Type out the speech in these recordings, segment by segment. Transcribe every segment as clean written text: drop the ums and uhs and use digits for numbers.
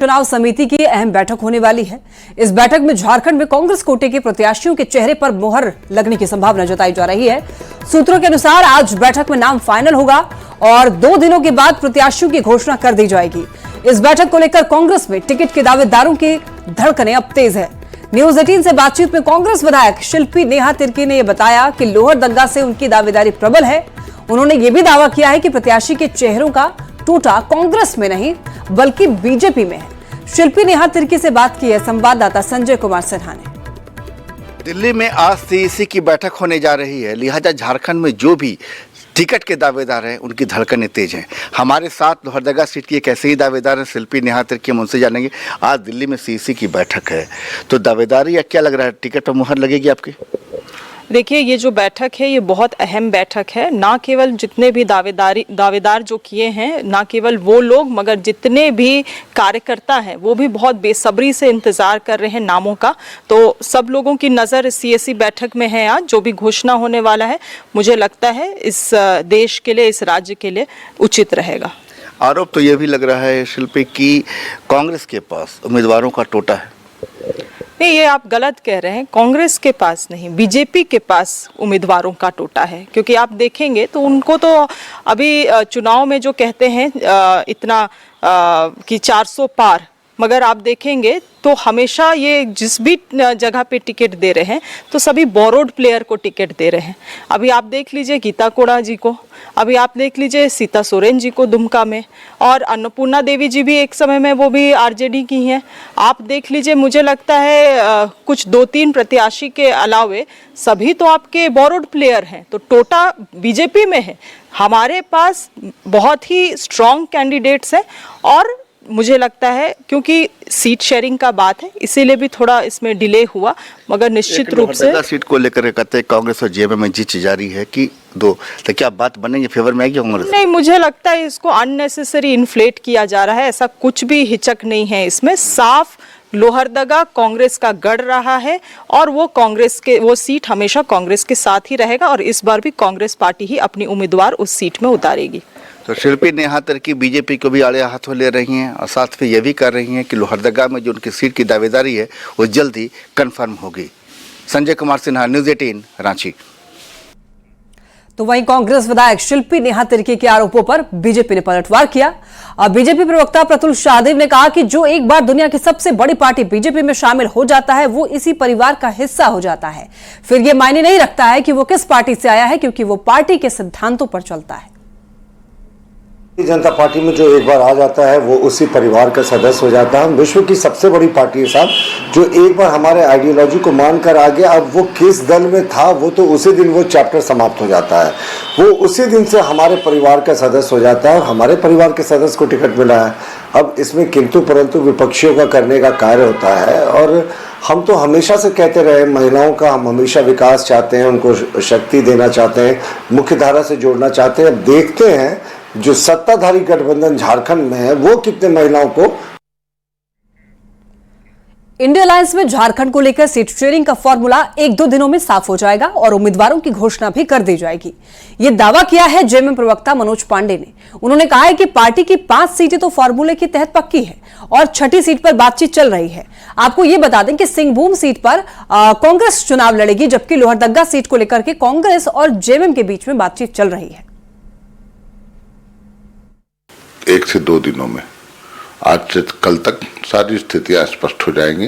चुनाव समिति की अहम बैठक होने वाली है। इस बैठक में झारखंड में कांग्रेस कोटे के प्रत्याशियों के चेहरे पर मोहर लगने की संभावना जताई जा रही है। सूत्रों के अनुसार आज बैठक में नाम फाइनल होगा और 2 दिनों के बाद प्रत्याशियों की घोषणा कर दी जाएगी। इस बैठक को लेकर कांग्रेस में टिकट के दावेदारों की धड़कनें अब तेज है। न्यूज 18 से बातचीत में कांग्रेस विधायक शिल्पी नेहा तिर्की ने यह बताया कि लोहरदगा से उनकी दावेदारी प्रबल है। उन्होंने यह भी दावा किया है कि प्रत्याशी के चेहरों का टूटा कांग्रेस में नहीं बल्कि बीजेपी में है। शिल्पी नेहा तिर्की से बात की है संवाददाता संजय कुमार सिन्हा ने। दिल्ली में आज सीईसी की बैठक होने जा रही है, लिहाजा झारखंड में जो भी टिकट के दावेदार हैं उनकी धड़कनें तेज हैं। हमारे साथ लोहरदगा सीट की एक ऐसे ही दावेदार हैं शिल्पी नेहा तिर्की, हम उनसे जानेंगे। आज दिल्ली में सीईसी की बैठक है तो दावेदारी या क्या लग रहा है, टिकट पर मुहर लगेगी आपकी? देखिए, ये जो बैठक है ये बहुत अहम बैठक है। ना केवल जितने भी दावेदार जो किए हैं, ना केवल वो लोग मगर जितने भी कार्यकर्ता हैं वो भी बहुत बेसब्री से इंतज़ार कर रहे हैं नामों का। तो सब लोगों की नज़र सीईसी बैठक में है। आज जो भी घोषणा होने वाला है मुझे लगता है इस देश के लिए, इस राज्य के लिए उचित रहेगा। आरोप तो ये भी लग रहा है शिल्पी की कांग्रेस के पास उम्मीदवारों का टोटा है। नहीं, ये आप गलत कह रहे हैं। कांग्रेस के पास नहीं, बीजेपी के पास उम्मीदवारों का टोटा है। क्योंकि आप देखेंगे तो उनको तो अभी चुनाव में जो कहते हैं इतना कि 400 पार, मगर आप देखेंगे तो हमेशा ये जिस भी जगह पे टिकट दे रहे हैं तो सभी बोरोड प्लेयर को टिकट दे रहे हैं। अभी आप देख लीजिए गीता कोड़ा जी को, अभी आप देख लीजिए सीता सोरेन जी को दुमका में, और अन्नपूर्णा देवी जी भी एक समय में वो भी आरजेडी की हैं। आप देख लीजिए, मुझे लगता है कुछ 2-3 प्रत्याशी के अलावे सभी तो आपके बोरोड प्लेयर हैं। तो टोटा बीजेपी में है। हमारे पास बहुत ही स्ट्रॉन्ग कैंडिडेट्स हैं और मुझे लगता है क्योंकि सीट शेयरिंग का बात है इसीलिए भी थोड़ा इसमें डिले हुआ, मगर निश्चित रूप से सीट को लेकर कहते हैं कांग्रेस और जेएमएम में जीत जारी है कि दो, तो क्या बात बनेगी, फेवर में आएगी कांग्रेस? नहीं, मुझे लगता है इसको अननेसेसरी इन्फ्लेट किया जा रहा है। ऐसा कुछ भी हिचक नहीं है इसमें। साफ लोहरदगा कांग्रेस का गढ़ रहा है और वो सीट हमेशा कांग्रेस के साथ ही रहेगा और इस बार भी कांग्रेस पार्टी ही अपनी उम्मीदवार उस सीट में उतारेगी। तो शिल्पी नेहा तिर्की बीजेपी को भी आड़े हाथों ले रही हैं और साथ में ये भी कर रही हैं कि लोहरदगा में जो उनकी सीट की दावेदारी है वो जल्द ही कन्फर्म होगी। संजय कुमार सिन्हा, न्यूज 18, रांची। तो वहीं कांग्रेस विधायक शिल्पी नेहा तिर्की के आरोपों पर बीजेपी ने पलटवार किया। अब बीजेपी प्रवक्ता प्रतुल शाहदेव ने कहा कि जो एक बार दुनिया की सबसे बड़ी पार्टी बीजेपी में शामिल हो जाता है वो इसी परिवार का हिस्सा हो जाता है। फिर ये मायने नहीं रखता है कि वो किस पार्टी से आया है, क्योंकि वो पार्टी के सिद्धांतों पर चलता है। जनता पार्टी में जो एक बार आ जाता है वो उसी परिवार का सदस्य हो जाता है। हम विश्व की सबसे बड़ी पार्टी है साहब, जो एक बार हमारे आइडियोलॉजी को मानकर आ गया, अब वो किस दल में था वो तो उसी दिन वो चैप्टर समाप्त हो जाता है। वो उसी दिन से हमारे परिवार का सदस्य हो जाता है और हमारे परिवार के सदस्य को टिकट मिला है। अब इसमें किंतु परंतु विपक्षियों का करने का कार्य होता है और हम तो हमेशा से कहते रहे महिलाओं का हम हमेशा विकास चाहते हैं, उनको शक्ति देना चाहते हैं, मुख्य धारा से जोड़ना चाहते हैं। अब देखते हैं जो सत्ताधारी गठबंधन झारखंड में है वो कितने महिलाओं को। इंडिया अलायंस में झारखंड को लेकर सीट शेयरिंग का फॉर्मूला 1-2 दिनों में साफ हो जाएगा और उम्मीदवारों की घोषणा भी कर दी जाएगी। यह दावा किया है जेएमएम प्रवक्ता मनोज पांडे ने। उन्होंने कहा है कि पार्टी की 5 सीटें तो फॉर्मूले के तहत पक्की है और 6ठी सीट पर बातचीत चल रही है। आपको यह बता दें कि सिंहभूम सीट पर कांग्रेस चुनाव लड़ेगी, जबकि लोहरदगा सीट को लेकर के कांग्रेस और जेएमएम के बीच में बातचीत चल रही है। 1 से 2 दिनों में, आज से कल तक सारी स्थितियां स्पष्ट हो जाएंगी।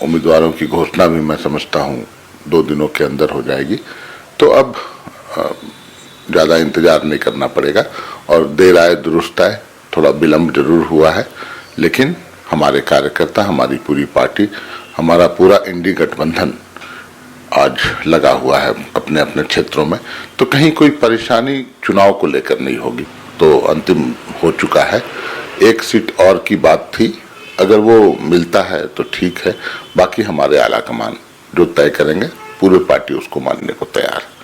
उम्मीदवारों की घोषणा भी मैं समझता हूं 2 दिनों के अंदर हो जाएगी। तो अब ज़्यादा इंतजार नहीं करना पड़ेगा और देर आए दुरुस्त आए। थोड़ा विलम्ब जरूर हुआ है, लेकिन हमारे कार्यकर्ता, हमारी पूरी पार्टी, हमारा पूरा इंडी गठबंधन आज लगा हुआ है अपने अपने क्षेत्रों में। तो कहीं कोई परेशानी चुनाव को लेकर नहीं होगी। तो अंतिम हो चुका है। 1 सीट और की बात थी, अगर वो मिलता है तो ठीक है, बाकी हमारे आला कमान जो तय करेंगे, पूरी पार्टी उसको मानने को तैयार है।